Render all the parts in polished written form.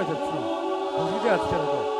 잡수. 당신이 아시잖아.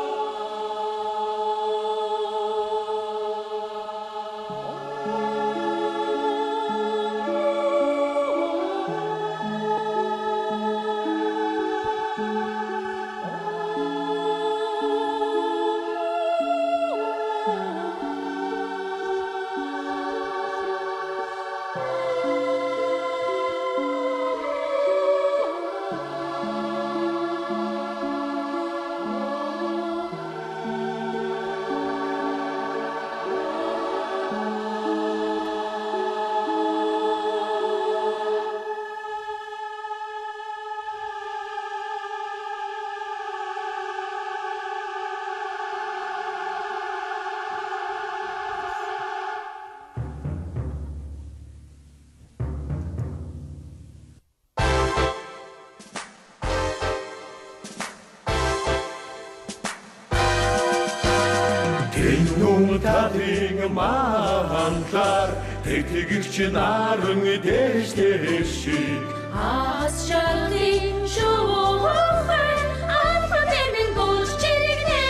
Тэнүүн талын манлаар тэгтгч наран дэжтэй шиг Аз шалын шуухай алфатэмэн гож чирэгнэ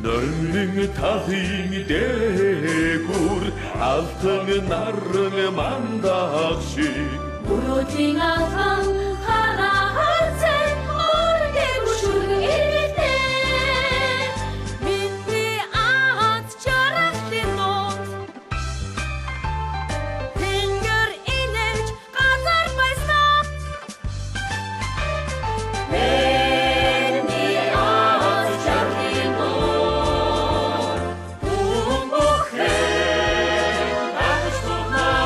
Нөлн талын дээгүр алтан наран мандах шиг Бүрүүдийн алхан харахацай ордэр шүрг ирдэ Миний аз чарахлын нот Тэнгэр инэж газар байсан Миний аз чарахлын нот Бухэн тагштунаа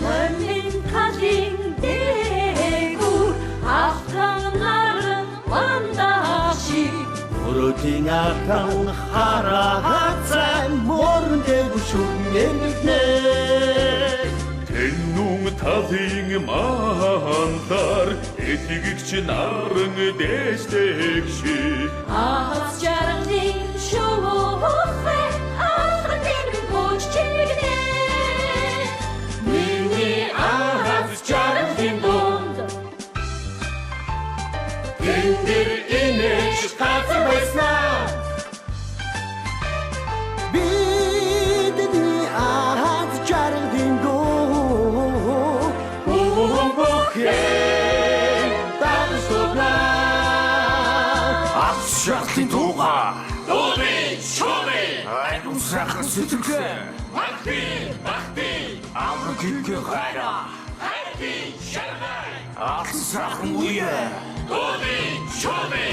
Мөрмин талын дээгүр автанарын мандаши Бүрүүдийн алхан харахацай морн дээгүшүнэнэ Тэнүүн талын манлаар тэгтгч наран дэжтэй шиг Аз жаргалын шуухай алфатэмэн гож чирэгнэ Миний аз жаргалын дунд Тэнгэр инэж газар байснаа Бидний аз жаргалын дуу Бухэн тагштунаа аз жаргалын дууга Дууны шууны айдун сайхан сэтгэлээ Бахти амрын гингэ хайра Хайти шаргай алсан сайхан үе Дууны шууны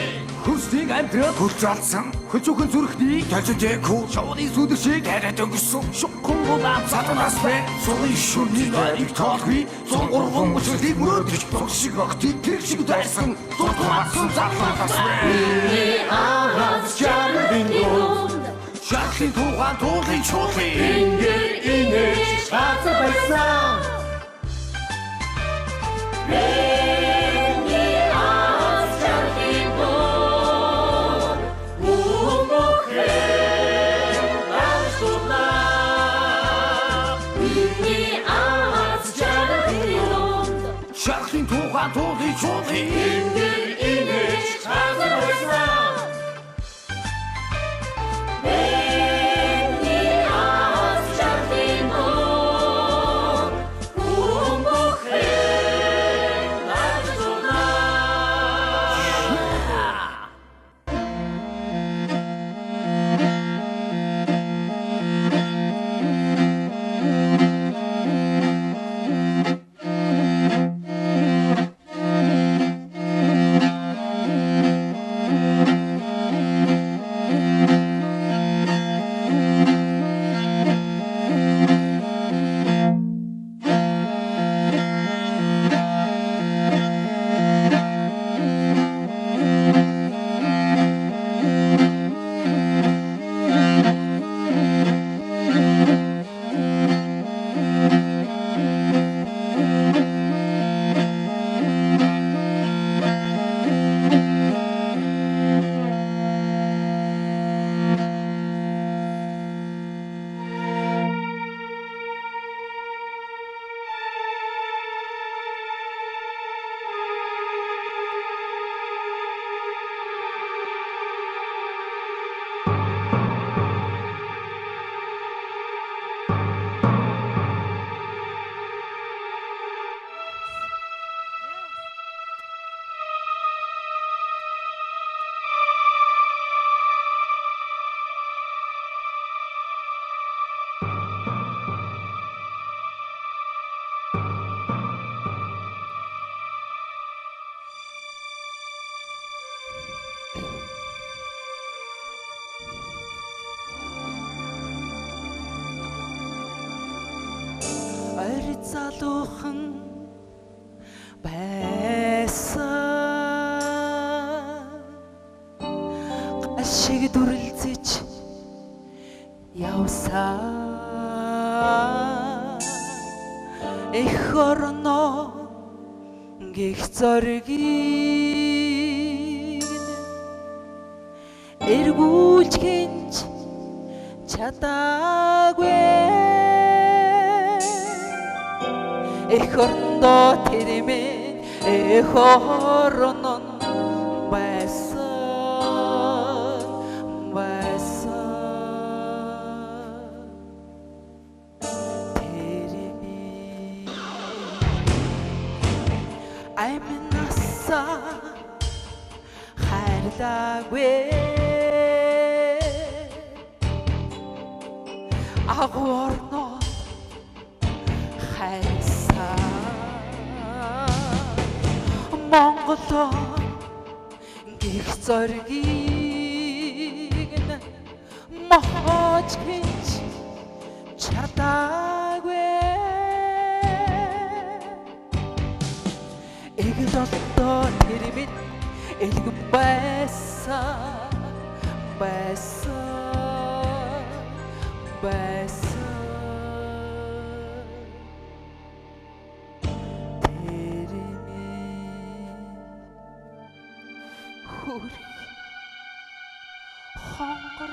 хүснийг амьдрал хүч алсан хөчөөхөн зүрхний талжэхүү шоуны сүдэр шиг яриад өнгөрсөн шукхан булаан цаданаас бэ сулын шүрний нарыг тоолгүй зун урган мөчлийг мөрөдөж зогшиг огтыг тэр шиг дайсан зургуутсан захлаас бэ аз жаргалын дунд шахлын тугаан туулын чуулын Тэнгэр инэж газар байснаа Миний аз жаргалын дунд Бухэн тагштунаа Миний аз жаргалын дунд шахлын тугаан туулын чуулын Тэнгэр инэж газар байснаа Миний аз жаргалын дунд Бухэн тагштунаа залуухан байсан гашиг дүрлзэж явсаа эх орноо гих зоргийг эргүүлж хинч чадаагүй эх орндоо тэрмэн эх орнон аймнаса хайрлаагүй агуурно хайсаа Монголоо гих зоргийг мохож хинч чадаагүй эгэл олдоо тэрмэн элгэн байсан хүрээ хонгор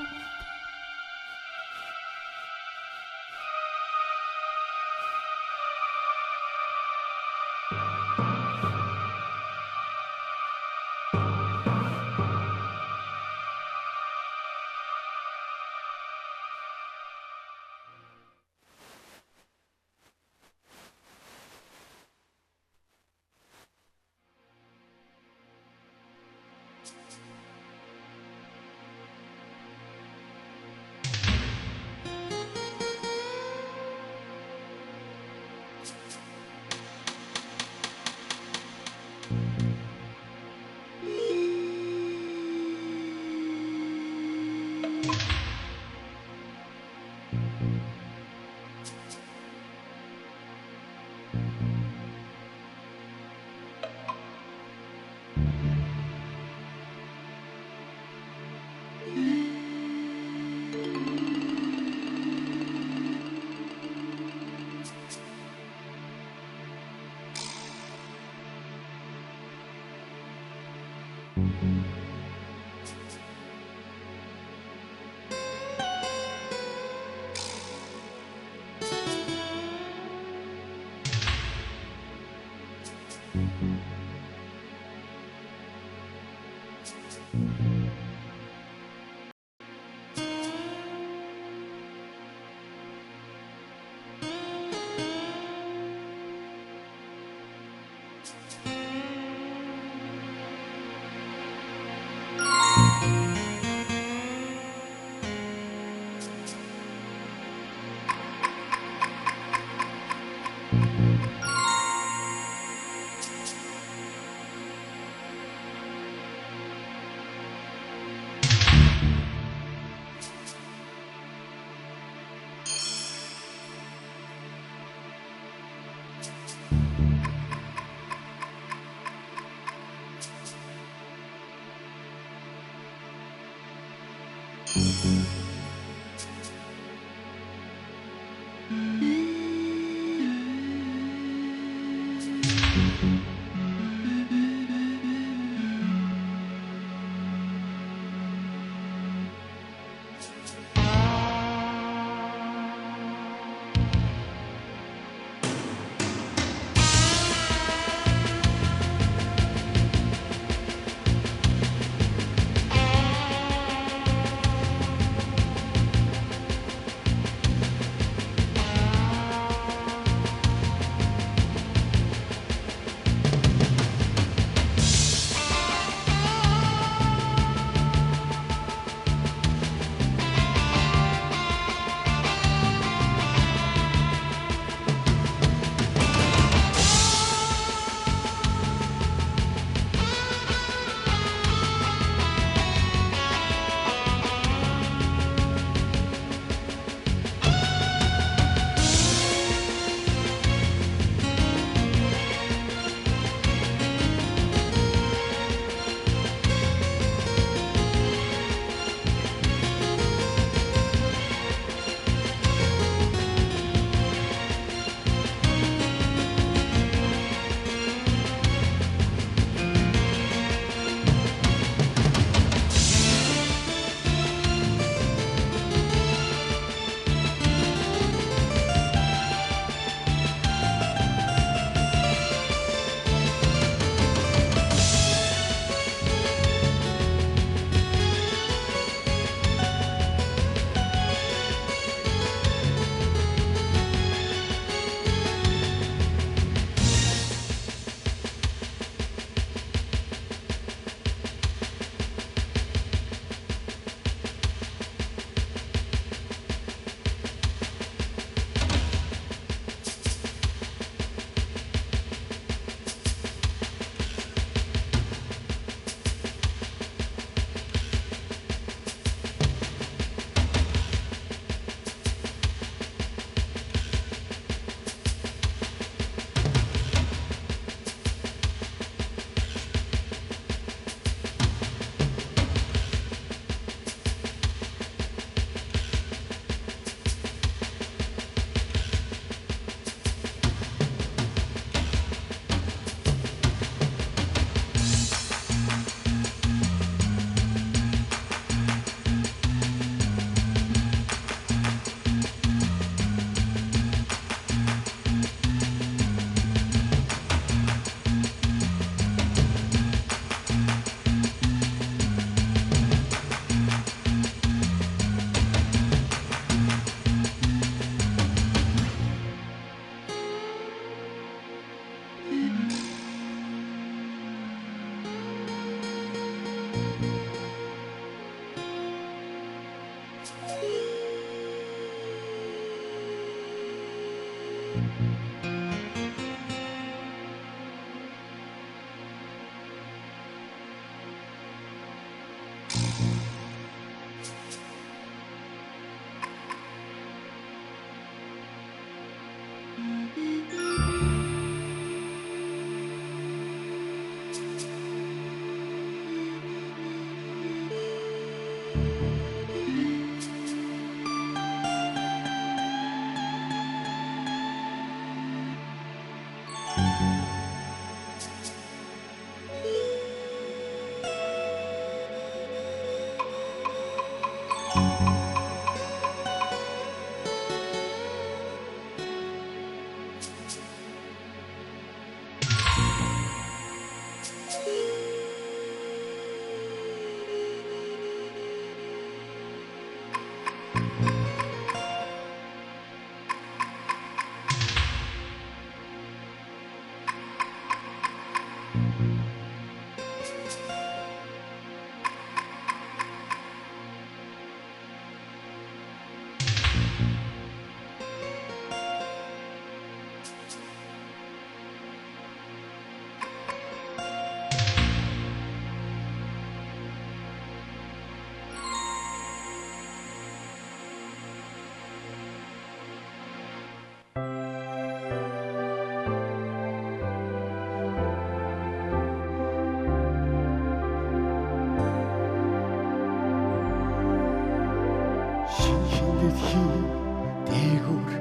дээгүүр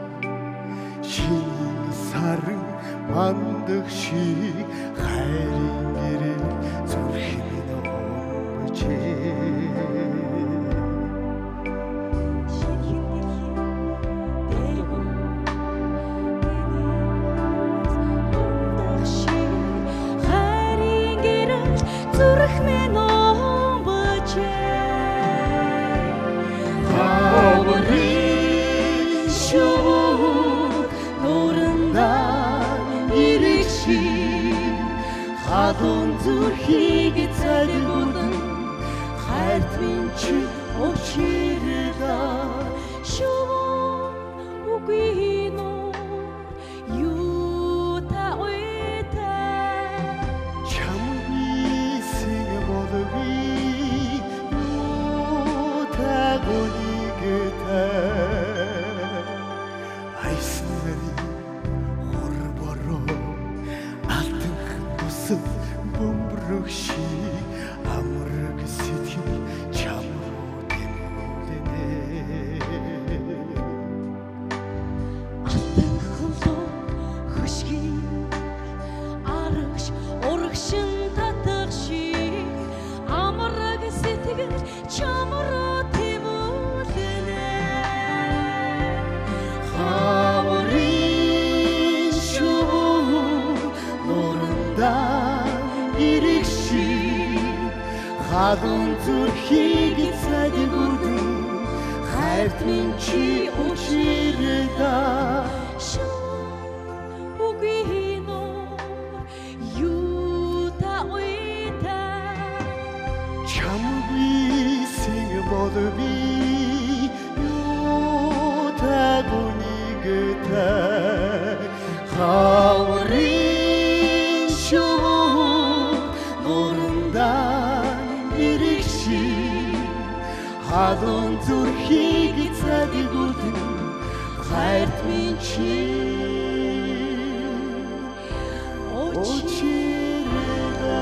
шинийн сарын мандагши хайрын гэрэл зүрхний омбочээ Хадун зүрхийг цайдгурдан хайрт минь чи очирда шуун үгүй нөө юу та уйта чамбисиг болви юу та гонигта айснэри хорборо бөмбөрөгши амраг сэтгэл чамруу тэмүүлэнэ алтан хөлөө хөшгийн арагш урагшин татах шиг амраг сэтгэл чамруу тэмүүлэнэ хаврын шуун нуранда хадун зүрхийг цайдгурдан хайрт минь чи очирда үгүй нөө юу та уйта чамбисиг болви юу та гонигта хаврын шуун нуранда хадун зүрхийг цайдгурдан хайрт минь чи очирда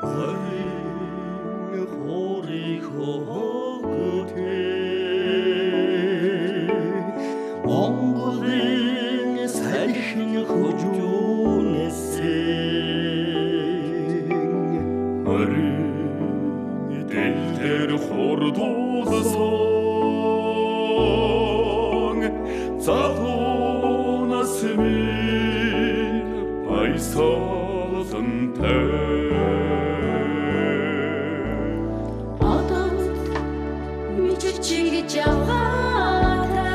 어린 호리호 끝에 몽골인 살신 호주네생 어린 델델 호르도드성 자도 나스민 바이서든 태 Adam miçiçi cavata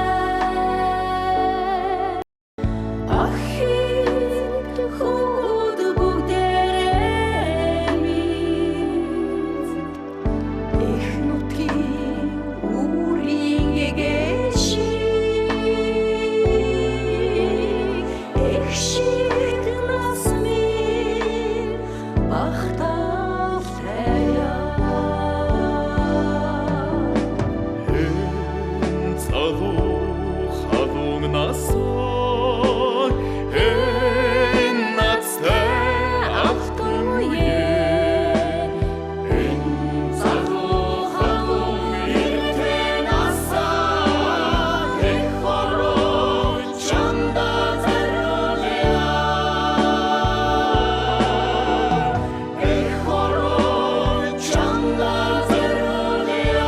Ahit hud buderemiz Ehnutki uringe geçi Ekşit nasmin Bahtaf 자도 하동 나서 낮새 앞동에 자도 하동 일태 나서 백호로 전다 자료래야 백호로 전다 자료래야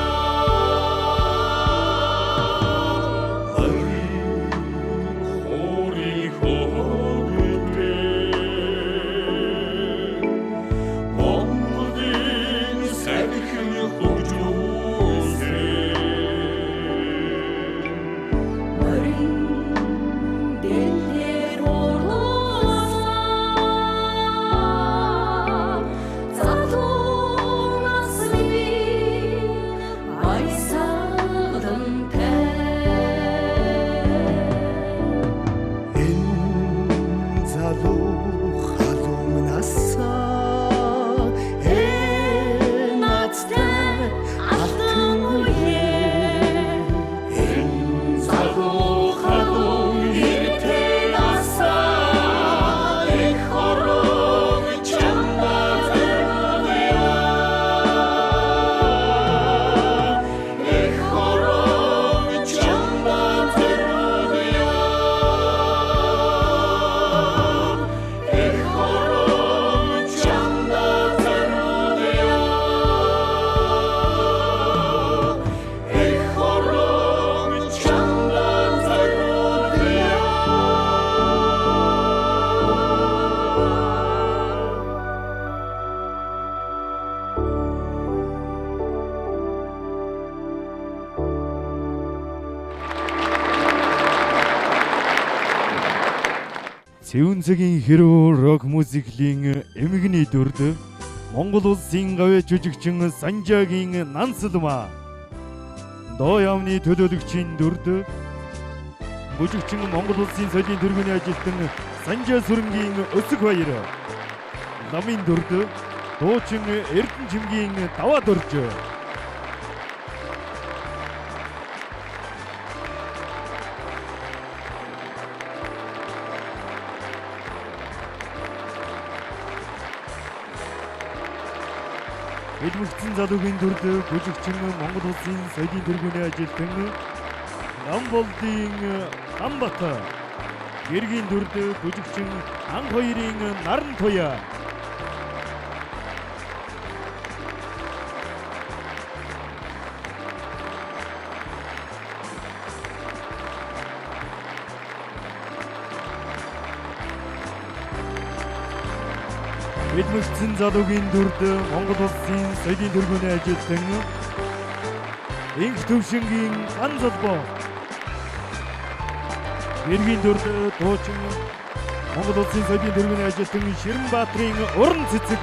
Deller orlosa Zato nasmin Baysaldım te 자도 하동 나서 낮새 Ahtım uye 자도 하동 일태 나서 백호로 전다 자료래야 백호로 전다 자료래야 백호로 전다 자료래야 백호로 전다 자료래야 Цэвүнцэгийн хэрүү рок музиклийн эмгэгний дүрд Монгол улсын гавь жүжигчин Санжаагийн Нансалма Доо яамны төлөөлөгчийн дүрд бүжигчин Монгол улсын соёлын тэргүүний ажилтан Санжаа Сүрэнгийн Өсөг баяр намын дүрд дуучин Эрдэнэ Чимгийн Даваа дурж Эдмүртэн залуугийн дүрд бүжигчин Монгол улсын соёлын тэргүүний ажилтан Намболдын Намбат Гэргийн дүрд бүжигчин Ан хоёрын Наран туяа Эдмүртэн залуугийн дүрд Монгол улсын соёлын тэргүүний ажилтан Инх төвшингийн Ан залбоо Гэргийн дүрд дуучин Монгол улсын соёлын тэргүүний ажилтан Ширэнбаатрын Уран цэцэг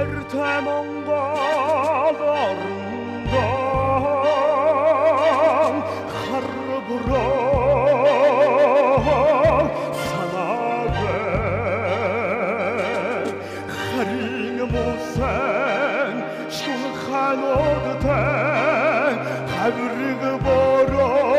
Ertemon dağlarından Karbura sana ben Haringmu sen şulhan odten Kabrıgı bora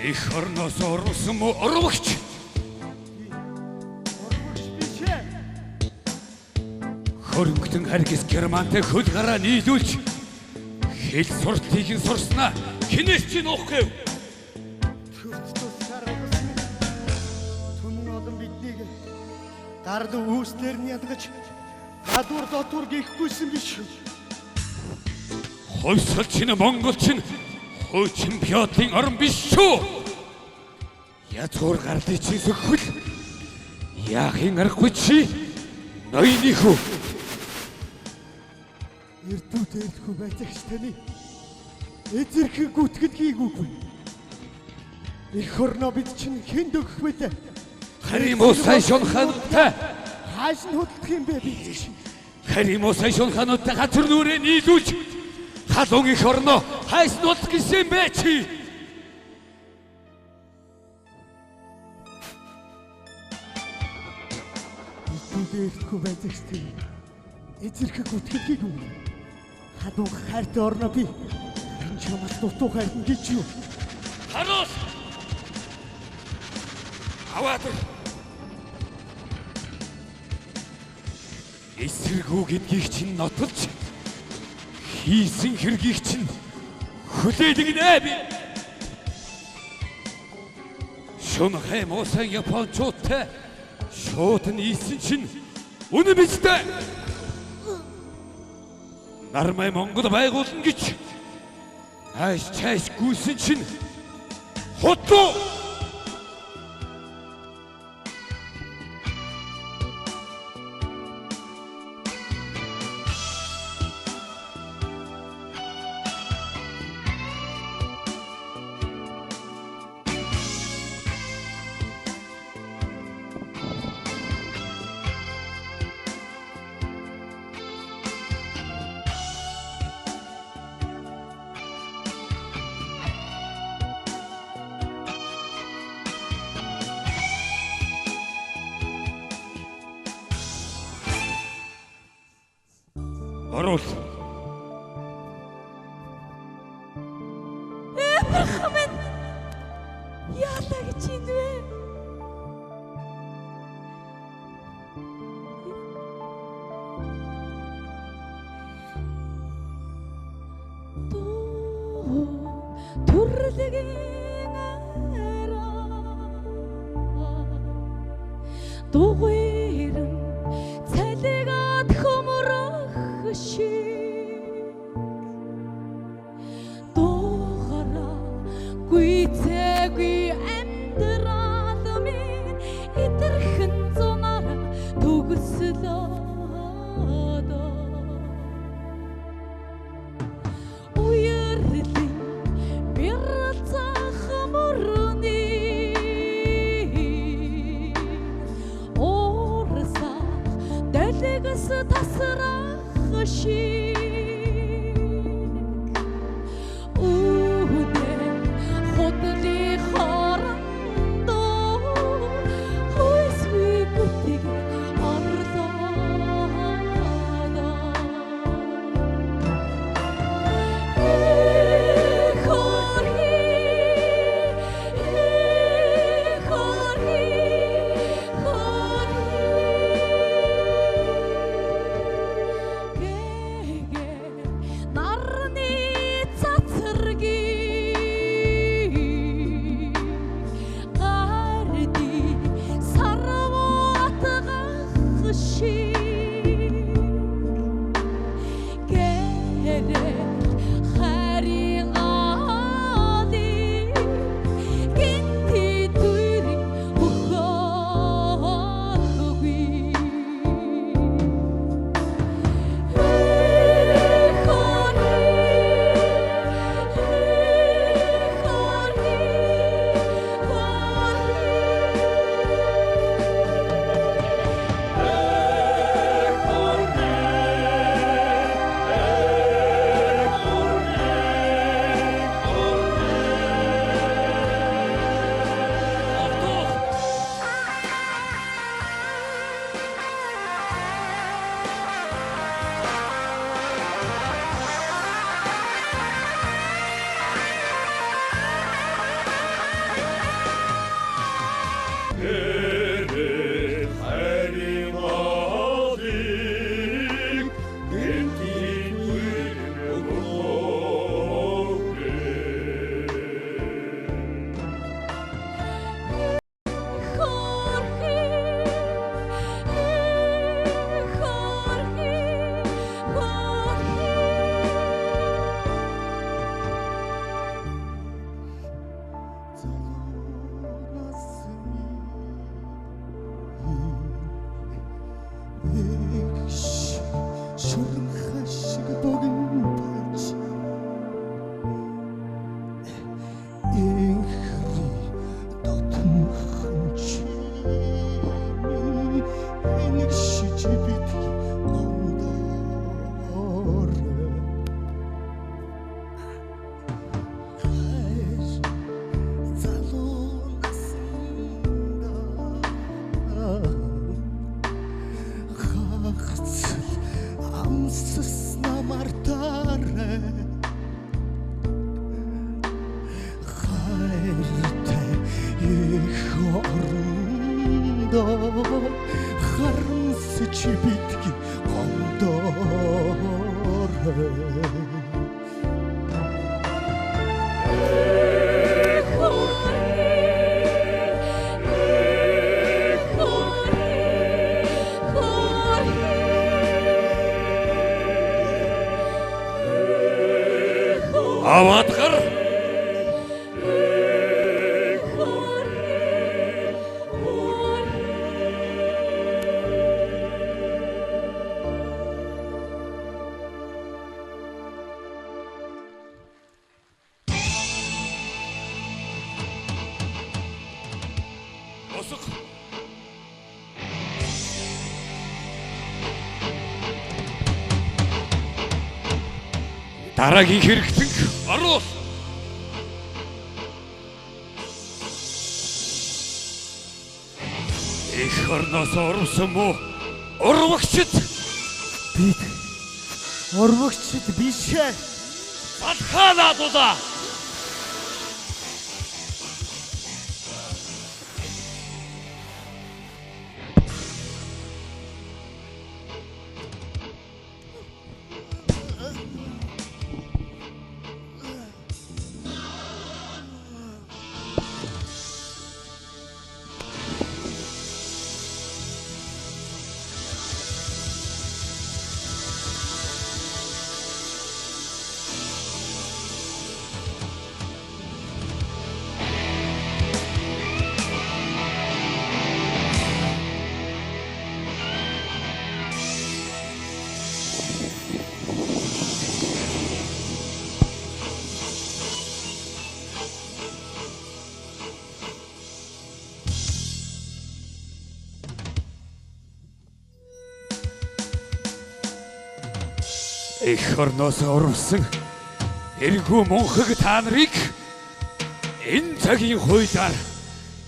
Их орноос орвсон муу орвогч. Хөрөнгөтөн харгис Германтай хөл гараа нийлүүлж хэл суртыг нь сурснаа хинээс ч нуухгүй. Түмэн олон биднийг гардуу үүслэр нь ядгаж гадуур дотор гихгүйсэн биш. Хойсолч нь Монголч нь хуучин пиотын орн биш шүү. Язгуур гарлыг чи сөхөл. Яахын аргагүй чи ноёны хүү. Эрдүүд эрдэхгүй байцаагч таны эзэрхэн гүтгэл хийгүүгүй. Их орноо бид чинь хэн дөгөх вэ? Харин мосай шунхантай Хааш нь хөдлөх юм бэ бид чинь? харин мосай шунхантай газар нүрээ нийлүүлж халуун их орноо хайс нут гэсэн бэ чи. Эрдүүд эрдэхгүй байцаагч таны эзэрхэн гүтгэл хийгүүгүй. Хадууг хайртай орноо би энэ чамаас дутуу хайрна гэж юу? Харуус. Аваад. Эсэргүү гэдгийг чинь нотолж хийсэн хэргийг чинь хүлээдэг нэ би. Шунхай мосай японочтой шууд нийсэн чинь үнэ биз дээ. Нармай Монгол байгуулна гэж айс чайс гүйсэн чинь хотоо. Орол. Эбрахмэн яалаа гэж юм бэ? Түрлэгийн араа дугуйрэн цалигаад хөмөрөх шиг дохора гүйцээгүй амьдрал минь итерхэн зунаараа төгслөө тасрах шиг үдэн хотли харандоо хойсгүй бүтэг арлаа Харамсс намартаарай хайртай их орондоо харамсч битгий гондоорой Аватгар Босох дараагийн хэрэгтэн оруул. Эх орноос орвсон мó урвагчд бид урвагчд биш ээ салхаанадуда эх орноос орвсон эргүү мөнхөг та нарыг энэ цагийн хуйлаар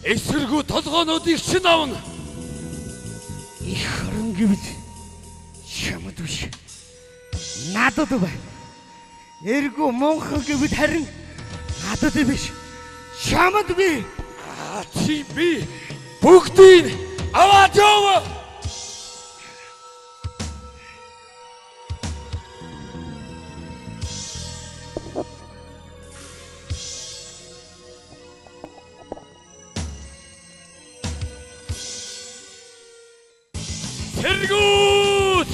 эсэргүү толгоонуудыг чинь авна. их орон гэвч чамд биш надад бай эргүү монхон гэвч харин надад биш чамд би Чи би бүгдийг аваад яв. Сэргүүд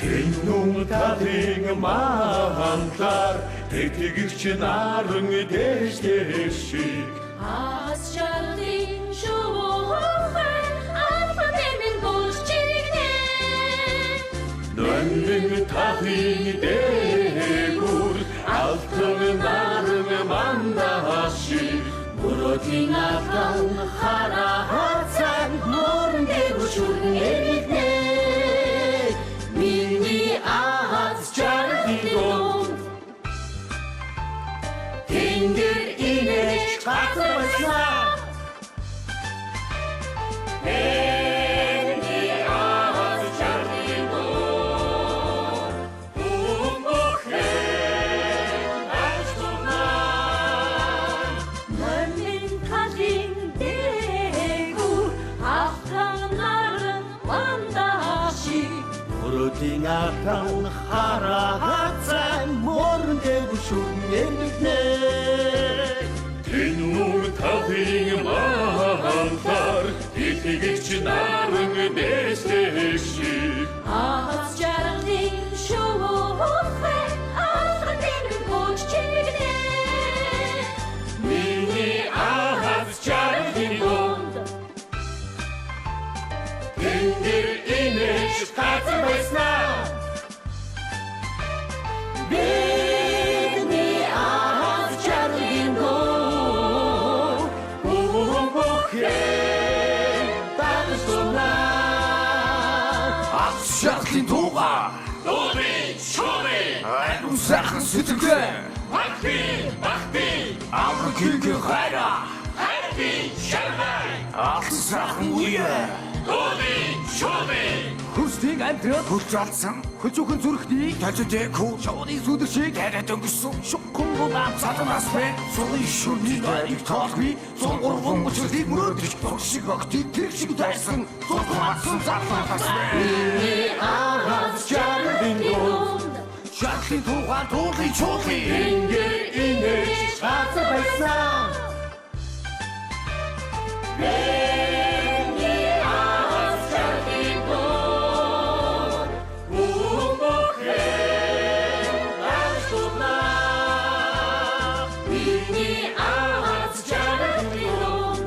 Тэнүтатын манлаар тэтгэгч наран дэштэй шиг Аз жаргалын шуухай алфа дэмэн гүйчигнэ Нөлün tahini degur Altın narın mandaşı Burodin atan hara hatsan morun devuşun erikne Minni ağız çardidon Tindir inek katmasına Minni ağız çardidon Umbuhen açtuğlar Mönmin kadin degur Afganların vandaşı Burodin atan hara hatsan morun devuşun erikne Tinun tahini mantar Titigik çınarın destekçi Ağız çardin şuhe Afganların koççegne Mini ağız çardidon Tindir inek katmasına Minni ağız çardidon Umbuhen Danıştımlar Akşaktın tuğa Dobi, şobi, Aynı sakın sütükle vakti, vakti Avru külkü hayra Haydi, şerbay Aklı sakın uya Dobi, şobi Хүсдийг амьдрал хүрчалсан хүчүүхэн зүрхний тажидэхүү шоуны сүдэршиг яриад өнгөрсөн шуккун гунаам саданаас бэ сулын шүрний нойрыг тоолгүй сул урван мөчлийг мөрөдөж туршиг огтыг тэр шиг дайсан сулгуунсан задлаас бэ ağız çardidon шатлын тугаан туулын чуулын Tindir inek цаазар байсан Minni ağız çardidon Umbuhen açtuğlar Minni ağız çardidon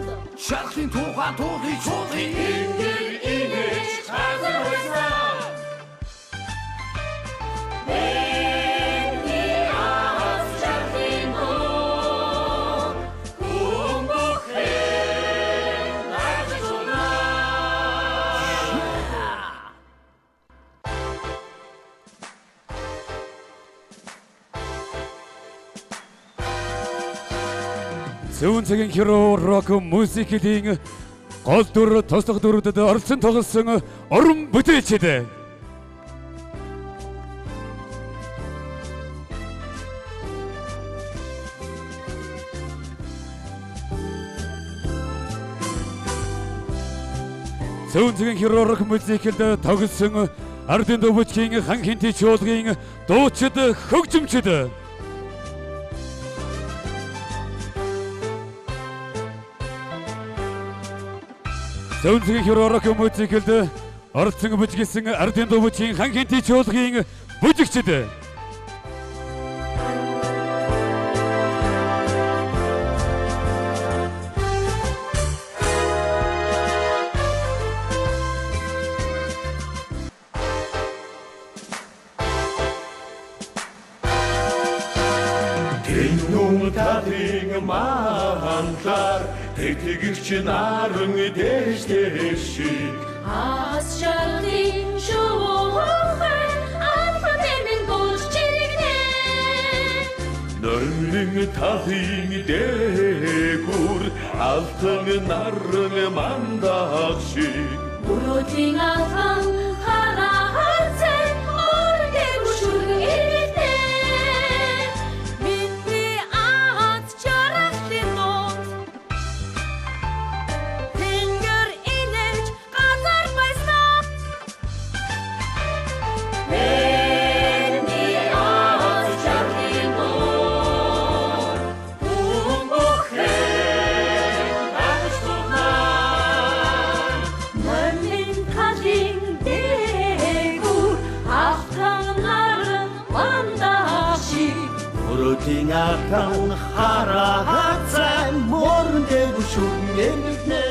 шатлын тугаан туулын чуулын Tindir inek katmasına Minni ağız çardidon Umbuhen açtuğlar Зүүн цагийн хиро рок музикийн гол дүр тослох дүрүүдэд оролцсон тоглосон уран бүтээлчд. Зүүн цагийн хиро рок музикэд тоглосон ардын дөвчгийн хан хинти чуулгын дуучид хөгжимчд. Зүүн цагийн хиро рок музикэд оролцсон бүжгэлсэн ардын дөвчгийн хан хинти чуулгын бүжигчд. Tinun tahini mantar Titigik çınarın destekçi ağız çardin şuhe Afganların koççegne Nölün tahini degur Altın narın mandaşı Burodin atan hara hatsan morun devuşun erikne Minni ağız çardidon Tindir inek katmasına Minni ağız çardidon Umbuhen açtuğlar Mönmin kadin degur Afganların vandaşı Burodin atan hara hatsan morun devuşun erikne